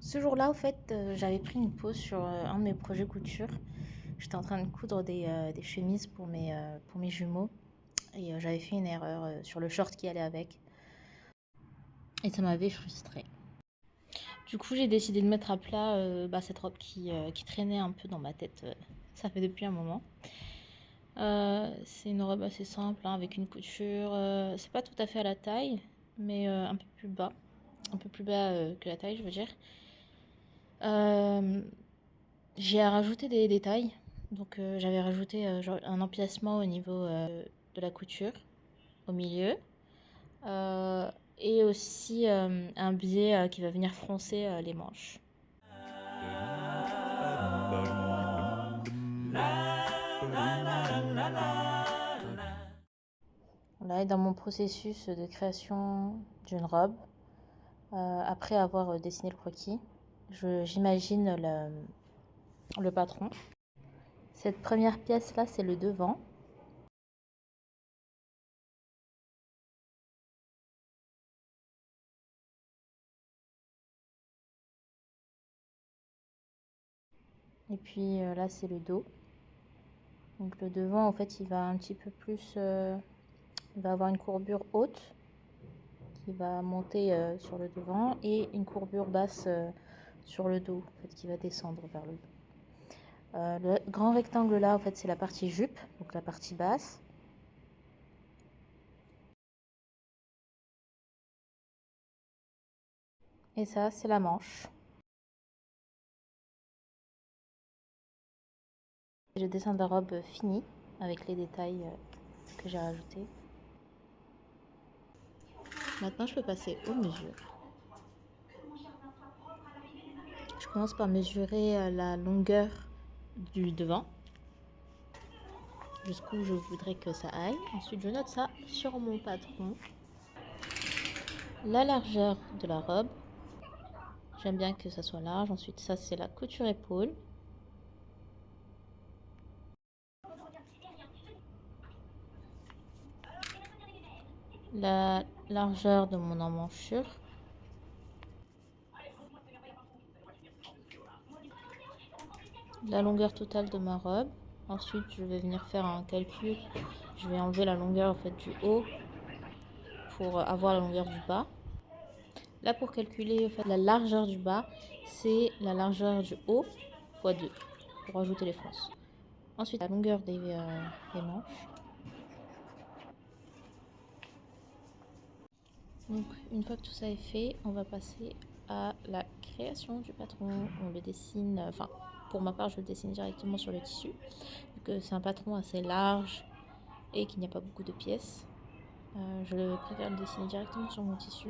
Ce jour-là, au fait, j'avais pris une pause sur un de mes projets couture. J'étais en train de coudre des chemises pour mes jumeaux et j'avais fait une erreur sur le short qui allait avec et ça m'avait frustrée. Du coup, j'ai décidé de mettre à plat cette robe qui traînait un peu dans ma tête. Ça fait depuis un moment. C'est une robe assez simple hein, avec une couture. C'est pas tout à fait à la taille, mais un peu plus bas que la taille, je veux dire. Euh, J'ai rajouté des détails. Donc j'avais rajouté genre un empiècement au niveau de la couture, au milieu. Euh, et aussi un biais qui va venir froncer les manches. Là, et dans mon processus de création d'une robe, après avoir dessiné le croquis, j'imagine le patron. Cette première pièce-là, c'est le devant. Et puis là, c'est le dos. Donc le devant, en fait, il va un petit peu plus... il va avoir une courbure haute qui va monter sur le devant et une courbure basse sur le dos, en fait, qui va descendre vers le dos. Le grand rectangle là, en fait, c'est la partie jupe, donc la partie basse. Et ça, c'est la manche. Le dessin de la robe fini avec les détails que j'ai rajoutés. Maintenant, je peux passer aux mesures. Je commence par mesurer la longueur du devant, jusqu'où je voudrais que ça aille. Ensuite, je note ça sur mon patron. La largeur de la robe. J'aime bien que ça soit large. Ensuite, ça, c'est la couture épaule. La largeur de mon emmanchure. La longueur totale de ma robe. Ensuite, je vais venir faire un calcul. Je vais enlever la longueur en fait, du haut pour avoir la longueur du bas. Là, pour calculer en fait, la largeur du bas, c'est la largeur du haut fois 2 pour ajouter les fronces. Ensuite, la longueur des manches. Donc, une fois que tout ça est fait, on va passer à la création du patron. On le dessine, enfin, pour ma part, je le dessine directement sur le tissu. Donc, c'est un patron assez large et qu'il n'y a pas beaucoup de pièces. Je préfère le dessiner directement sur mon tissu.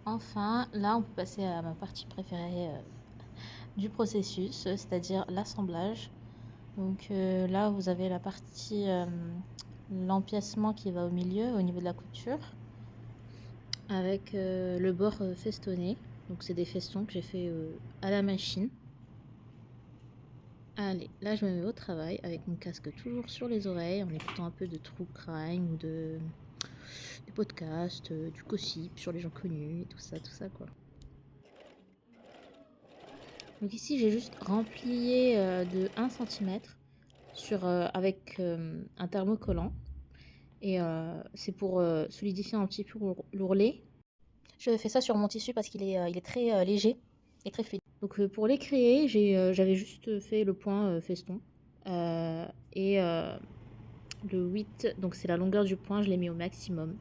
Enfin, là, on peut passer à ma partie préférée du processus, c'est-à-dire l'assemblage. Donc là, vous avez la partie, l'empiècement qui va au milieu, au niveau de la couture, avec le bord festonné. Donc c'est des festons que j'ai fait à la machine. Allez, là je me mets au travail avec mon casque toujours sur les oreilles en écoutant un peu de true crime ou des podcasts, du gossip sur les gens connus et tout ça quoi. Donc ici j'ai juste remplié de 1 cm avec un thermocollant et c'est pour solidifier un petit peu l'ourlet. Je fais ça sur mon tissu parce qu'il est très léger et très fluide. Donc pour les créer, j'avais juste fait le point feston. Et le 8, donc c'est la longueur du point, je l'ai mis au maximum.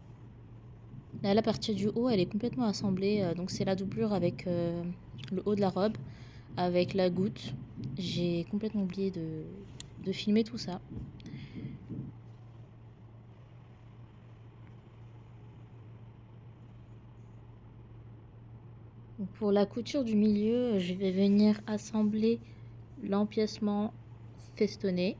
Là, la partie du haut, elle est complètement assemblée. Donc c'est la doublure avec le haut de la robe, avec la goutte. J'ai complètement oublié de filmer tout ça. Donc pour la couture du milieu, je vais venir assembler l'empiècement festonné.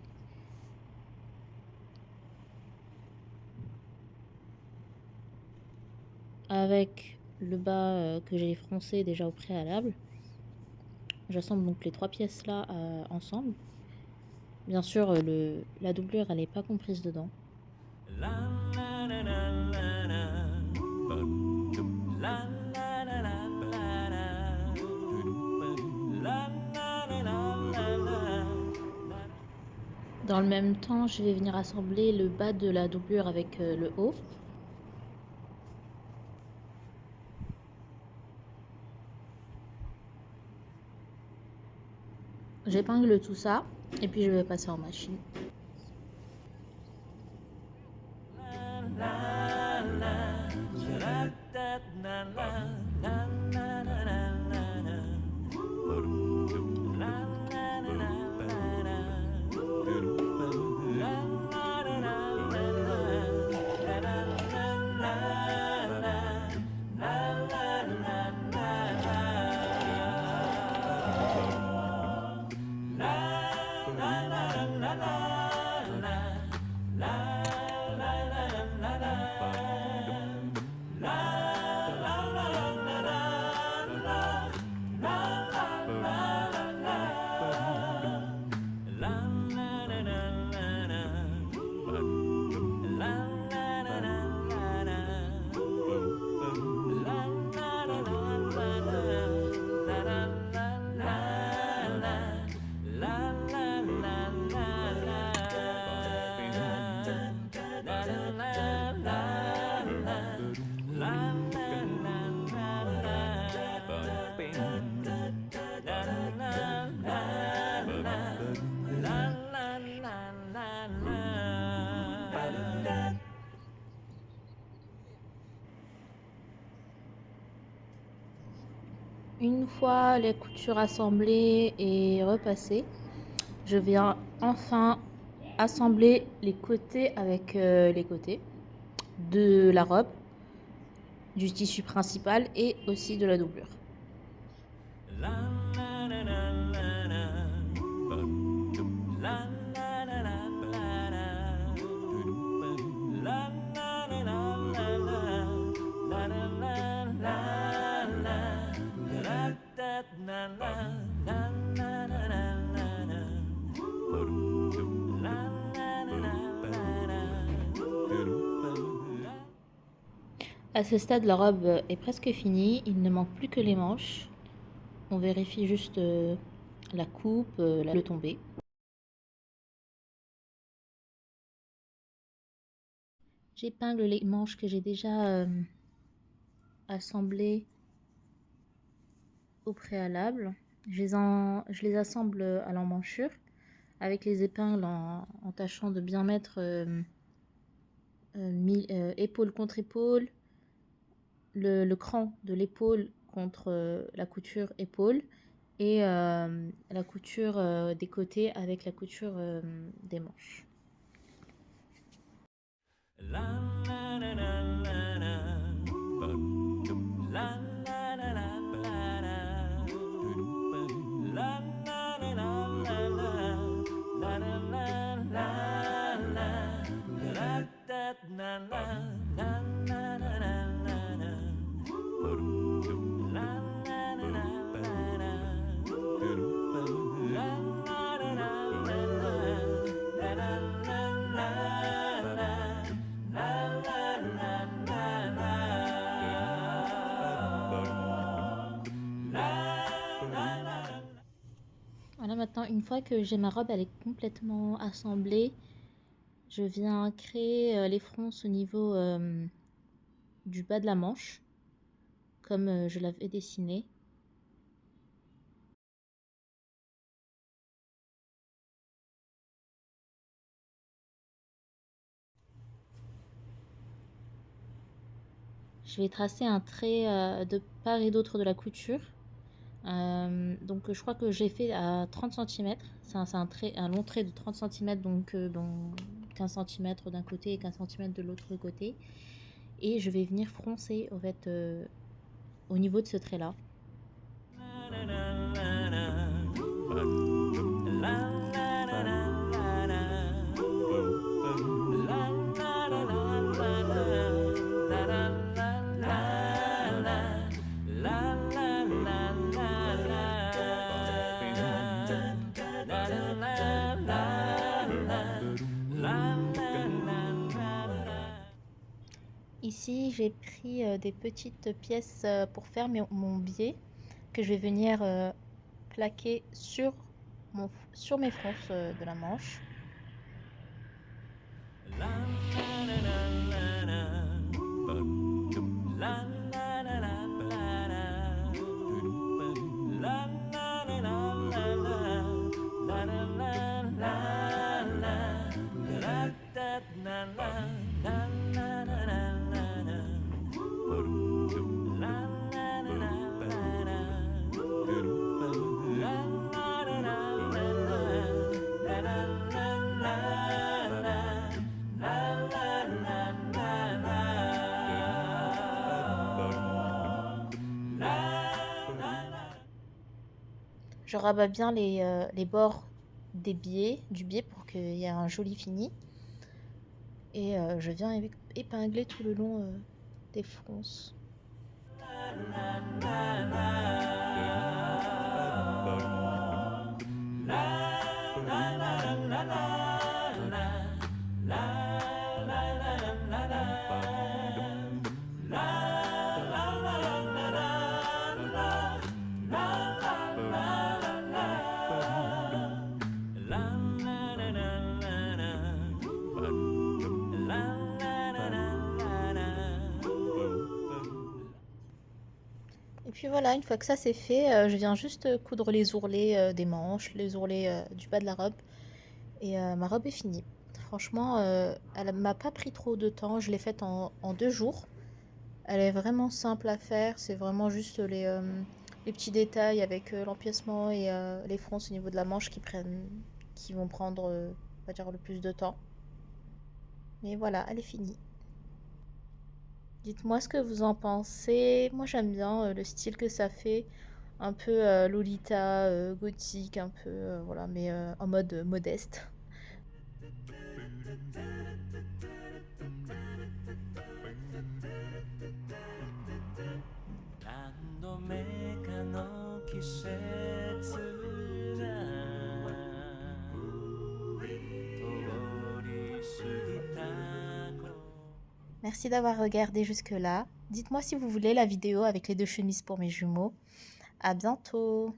Avec le bas que j'ai froncé déjà au préalable. J'assemble donc les 3 pièces là ensemble. Bien sûr, la doublure elle n'est pas comprise dedans. Dans le même temps, je vais venir assembler le bas de la doublure avec le haut. J'épingle tout ça et puis je vais passer en machine. Une fois les coutures assemblées et repassées, je viens enfin assembler les côtés avec les côtés de la robe, du tissu principal et aussi de la doublure. À ce stade, la robe est presque finie, il ne manque plus que les manches. On vérifie juste la coupe, le tombé. J'épingle les manches que j'ai déjà assemblées au préalable. Je les assemble à l'emmanchure avec les épingles en tâchant de bien mettre épaule contre épaule, le cran de l'épaule contre la couture épaule et la couture des côtés avec la couture des manches. Voilà, maintenant, une fois que j'ai ma robe, elle est complètement assemblée, je viens créer les fronces au niveau du bas de la manche, comme je l'avais dessiné. Je vais tracer un trait de part et d'autre de la couture. Donc je crois que j'ai fait à 30 cm. C'est un long trait de 30 cm, donc 15 cm d'un côté et 15 cm de l'autre côté. Et je vais venir froncer en fait au niveau de ce trait là. Ici, j'ai pris des petites pièces pour faire mon biais que je vais venir plaquer sur mes fronces de la manche. Je rabats bien les bords du biais pour qu'il y ait un joli fini. Et je viens épingler tout le long des fronces. Et puis voilà, une fois que ça c'est fait, je viens juste coudre les ourlets des manches, les ourlets du bas de la robe. Et ma robe est finie. Franchement, elle m'a pas pris trop de temps. Je l'ai faite en 2 jours. Elle est vraiment simple à faire. C'est vraiment juste les petits détails avec l'empiècement et les fronces au niveau de la manche qui vont prendre, on va dire, le plus de temps. Mais voilà, elle est finie. Dites-moi ce que vous en pensez. Moi, j'aime bien le style que ça fait. Un peu Lolita, gothique, un peu, voilà, mais en mode modeste. Merci d'avoir regardé jusque-là. Dites-moi si vous voulez la vidéo avec les 2 chemises pour mes jumeaux. À bientôt!